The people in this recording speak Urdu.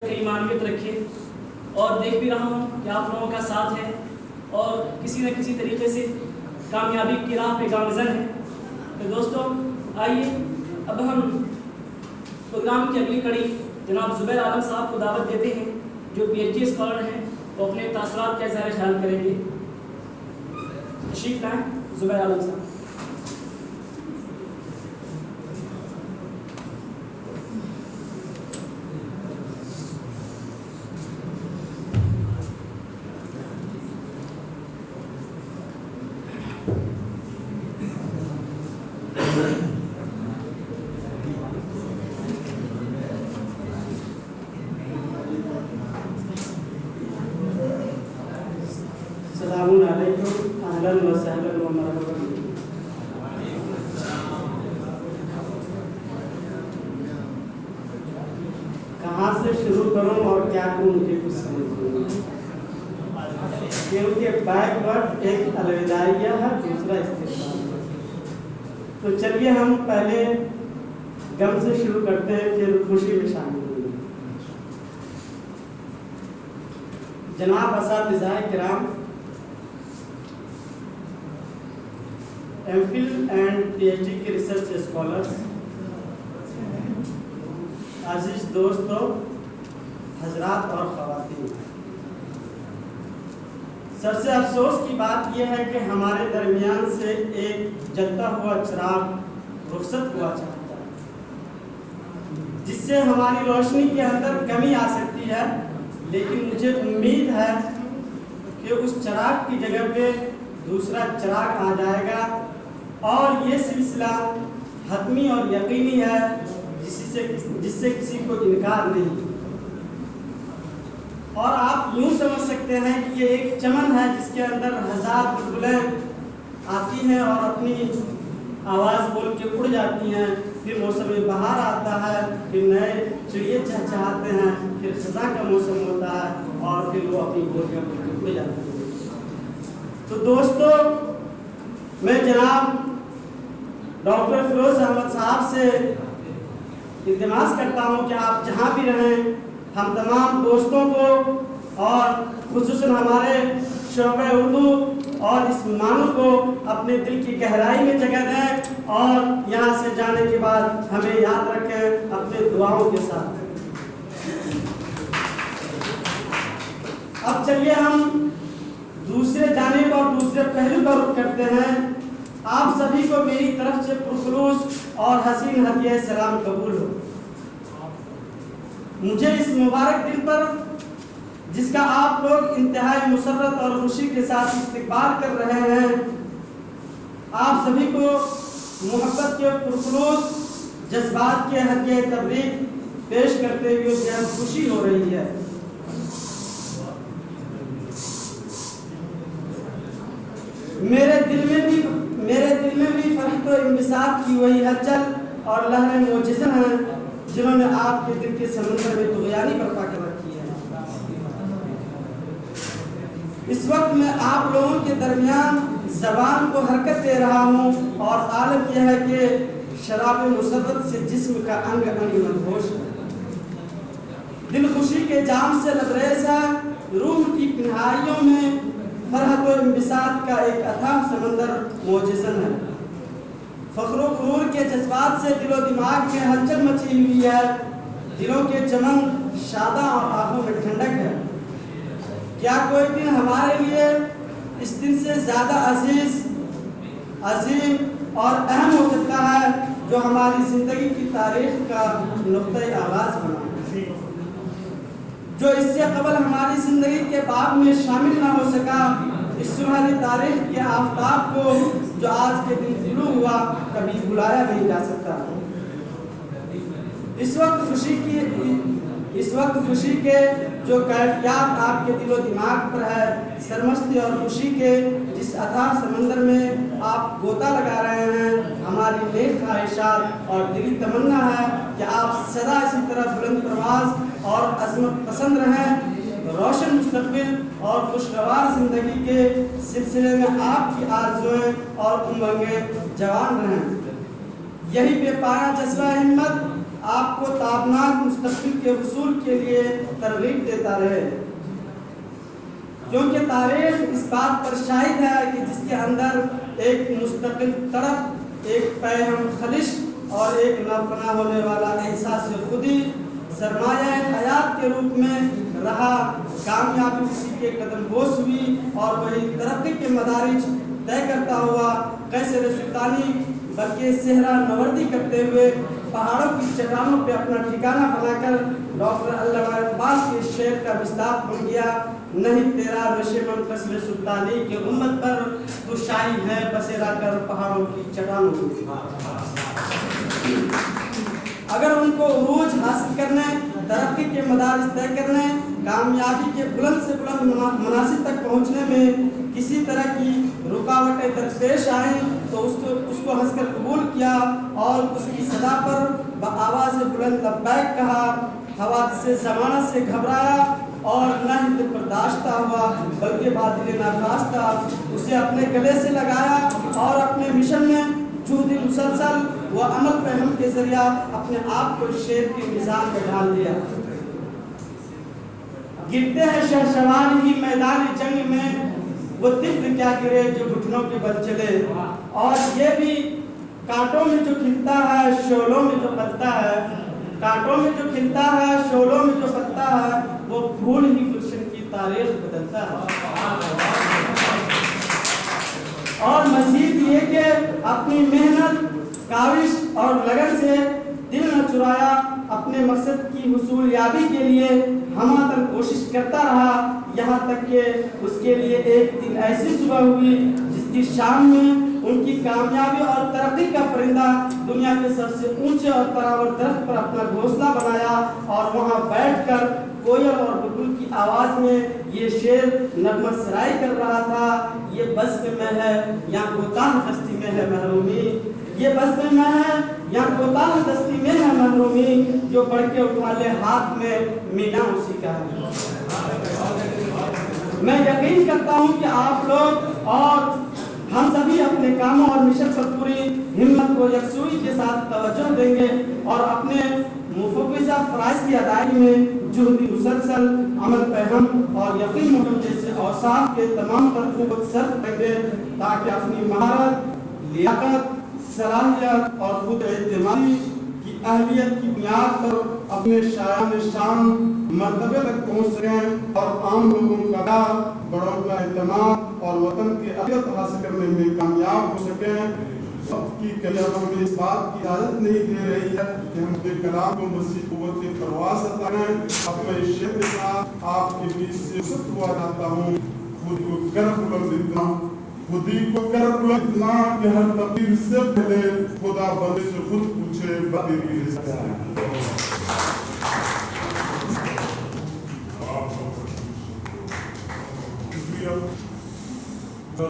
ایمانیت رکھے اور دیکھ بھی رہا ہوں کہ آپ لوگوں کا ساتھ ہے اور کسی نہ کسی طریقے سے کامیابی کی راہ پہ گامزن ہے۔ تو دوستوں آئیے اب ہم پروگرام کی اگلی کڑی جناب زبیر عالم صاحب کو دعوت دیتے ہیں جو پی ایچ ڈی اسکالر ہیں، وہ اپنے تاثرات کا اظہار خیال کریں گے۔ تشریف لائیں زبیر عالم صاحب۔ السلام علیکم، اہلا و سہلا و مرحبا۔ کہاں سے شروع کروں اور کیا کروں مجھے کچھ سمجھ نہیں، کیونکہ بیک ورڈ ایک الوداعیہ ہے، دوسرا استقبال۔ تو چلیے ہم پہلے غم سے شروع کرتے ہیں، پھر خوشی میں شامل ہوں گے۔ جناب اساتذہ کرام، M Phil and P H D کے ریسرچ اسکالرس، عزیز دوستوں، حضرات اور خواتین، سب سے افسوس کی بات یہ ہے کہ ہمارے درمیان سے ایک جلتا ہوا چراغ رخصت ہوا چاہتا ہے، جس سے ہماری روشنی کے اندر کمی آ سکتی ہے، لیکن مجھے امید ہے کہ اس چراغ کی جگہ پہ دوسرا چراغ آ جائے گا، اور یہ سلسلہ حتمی اور یقینی ہے، جس سے کسی کو انکار نہیں۔ اور آپ یوں سمجھ سکتے ہیں کہ یہ ایک چمن ہے جس کے اندر ہزار بلبلیں آتی ہیں اور اپنی آواز بول کے اڑ جاتی ہیں، پھر موسم بہار آتا ہے، پھر نئے چڑیے چہچہاتے ہیں، پھر خزاں کا موسم ہوتا ہے اور پھر وہ اپنی بولیاں بول کے اڑ جاتی ہیں۔ تو دوستو، میں جناب ڈاکٹر فیروز احمد صاحب سے التماس کرتا ہوں کہ آپ جہاں بھی رہیں، ہم تمام دوستوں کو اور خصوصاً ہمارے شعبہ اردو اور اس معنی کو اپنے دل کی گہرائی میں جگہ دیں، اور یہاں سے جانے کے بعد ہمیں یاد رکھیں اپنے دعاؤں کے ساتھ۔ اب چلیے ہم دوسرے جانب اور دوسرے پہلو پر رخ کرتے ہیں۔ آپ سبھی کو میری طرف سے پرخلوص اور حسین ہدیہ سلام قبول ہو۔ مجھے اس مبارک دن پر، جس کا آپ لوگ انتہائی مسرت اور خوشی کے ساتھ استقبال کر رہے ہیں، آپ سبھی کو محبت کے پرخلوص جذبات کے ہدیہ تبریک پیش کرتے ہوئے بہت خوشی ہو رہی ہے۔ میرے دل میں بھی فرحت و انبساط کی وہی ہلچل اور لہریں معجزہ ہیں جنہوں نے آپ کے دل کے سمندر میں طغیانی برپا کر رکھی ہے۔ اس وقت میں آپ لوگوں کے درمیان زبان کو حرکت دے رہا ہوں، اور عالم یہ ہے کہ شراب مسرت سے جسم کا انگ انگ مدہوش ہے۔ دل خوشی کے جام سے لبریز ہے، روح کی تنہائیوں میں فرحت و انبساط کا ایک اتھاہ سمندر معجزن ہے۔ فخر و غرور کے جذبات سے دل و دماغ میں ہلچل مچی ہوئی ہے، دلوں کے چمن شاداں اور آنکھوں میں ٹھنڈک ہے۔ کیا کوئی دن ہمارے لیے اس دن سے زیادہ عزیز، عظیم اور اہم ہو سکتا ہے جو ہماری زندگی کی تاریخ کا نقطۂ آغاز بنا، جو اس سے قبل ہماری زندگی کے باب میں شامل نہ ہو سکا؟ اس سنہری تاریخ کے آفتاب کو جو آج کے دن طلوع ہوا، کبھی بلایا نہیں جا سکتا۔ اس وقت خوشی کے جو کیفیات آپ کے دل و دماغ پر ہے، سرمستی اور خوشی کے جس اتھاہ سمندر میں آپ غوطہ لگا رہے ہیں، ہماری نیک خواہشات اور دلی تمنا ہے کہ آپ سدا اسی طرح بلند پرواز اور عظمت پسند رہیں، روشن مستقبل اور خوشگوار زندگی کے سلسلے میں آپ کی آرزویں اور امنگیں جوان رہیں۔ یہی بے پایہ جذبہ ہمت آپ کو تابناک مستقبل کے حصول کے لیے ترغیب دیتا رہے، کیونکہ تاریخ اس بات پر شاہد ہے کہ جس کے اندر ایک مستقل طرف، ایک پیہم خلش اور ایک نافنا ہونے والا احساس خودی سرمایہ حیات کے روپ میں رہا، کامیابی اسی کے قدم بوس ہوئی اور وہی ترقی کے مدارج طے کرتا ہوا قیصر سلطانی بلکہ صحرا نوردی کرتے ہوئے پہاڑوں کی چٹانوں پہ اپنا ٹھکانہ بنا کر ڈاکٹر علامہ اقبال کے شعر کا مصداق بن گیا، نہیں تیرا نشیمن قیصر سلطانی کی امت پر تو شاہی ہے بسیرا کر پہاڑوں کی چٹانوں۔ اگر ان کو عروج حاصل کرنے، ترقی کے مدارج طے کرنے، کامیابی کے بلند سے بلند مناصب تک پہنچنے میں کسی طرح کی رکاوٹیں درپیش آئیں تو اس کو ہنس کر قبول کیا اور اس کی صدا پر بآواز بلند لبیک کہا، حوادث زمانہ سے گھبرایا اور نہ ہی دل برداشتہ ہوا بلکہ باطل ناخواستہ اسے اپنے گلے سے لگایا اور اپنے مشن میں جہد مسلسل و عمل فہم کے ذریعہ اپنے آپ کو شیر کے نظام میں ڈال دیا۔ گرتے ہیں شہسوار ہی میدان جنگ میں، وہ طفل کیا گرے جو گھٹنوں کے بل چلے، اور یہ بھی کانٹوں میں جو کھلتا ہے شعلوں میں جو پلتا ہے، کانٹوں میں جو کھلتا ہے شعلوں میں جو پلتا ہے، وہ پھول ہی گلشن کی تاریخ بدلتا ہے۔ اور مزید یہ کہ اپنی محنت، کاوش اور لگن سے دل نہ چرایا، اپنے مقصد کی حصول یابی کے لیے ہمہ کوشش کرتا رہا، یہاں تک کہ اس کے لیے ایک دن ایسی صبح ہوئی جس کی شام میں ان کی کامیابی اور ترقی کا پرندہ دنیا کے سب سے اونچے اور تراور درخت پر اپنا گھونسلہ بنایا اور وہاں بیٹھ کر کوئل اور بلبل کی آواز میں یہ شعر نغمہ سرائی کر رہا تھا، یہ بزم میں ہے یا کوتاہ دستی میں ہے محرومی، یہ بزم میں ہے یا کوتاہ دستی میں ہے محرومی، جو بڑھ کے اٹھا لے ہاتھ میں مینا اسی کا ہے۔ میں یقین کرتا ہوں کہ آپ لوگ اور ہم سبھی اپنے کاموں اور مشن پر پوری ہمت کو یکسوئی کے ساتھ توجہ دیں گے اور اپنے مفوضہ فرائض کی ادائیگی میں جہد مسلسل، عمل فہم اور یقین محکم جیسے اوصاف کے تمام تر قوت صرف کریں گے تاکہ اپنی مہارت، لیاقت، صلاحیت اور خود اعتمادی کی اہلیت کی بنیاد پر اپنے شایان شان مرتبے تک پہنچ سکیں اور عام لوگوں کا پیار، بڑوں کا اعتماد اور وطن کی عزت حاصل کرنے میں کامیاب ہو سکیں۔ وقت کی قلت ہمیں اس بات کی اجازت نہیں دے رہی ہے کہ ہم اپنے کلام کو مزید قوت پرواز عطا کریں۔ اب میں اس شعر کے ساتھ آپ کے بیچ سے رخصت ہوا جاتا ہوں۔ خود کو کر بلند اتنا، خودی کو کر بلند اتنا کہ ہر تقدیر سے پہلے خدا بندے سے خود پوچھے تیری رزق کیا ہے۔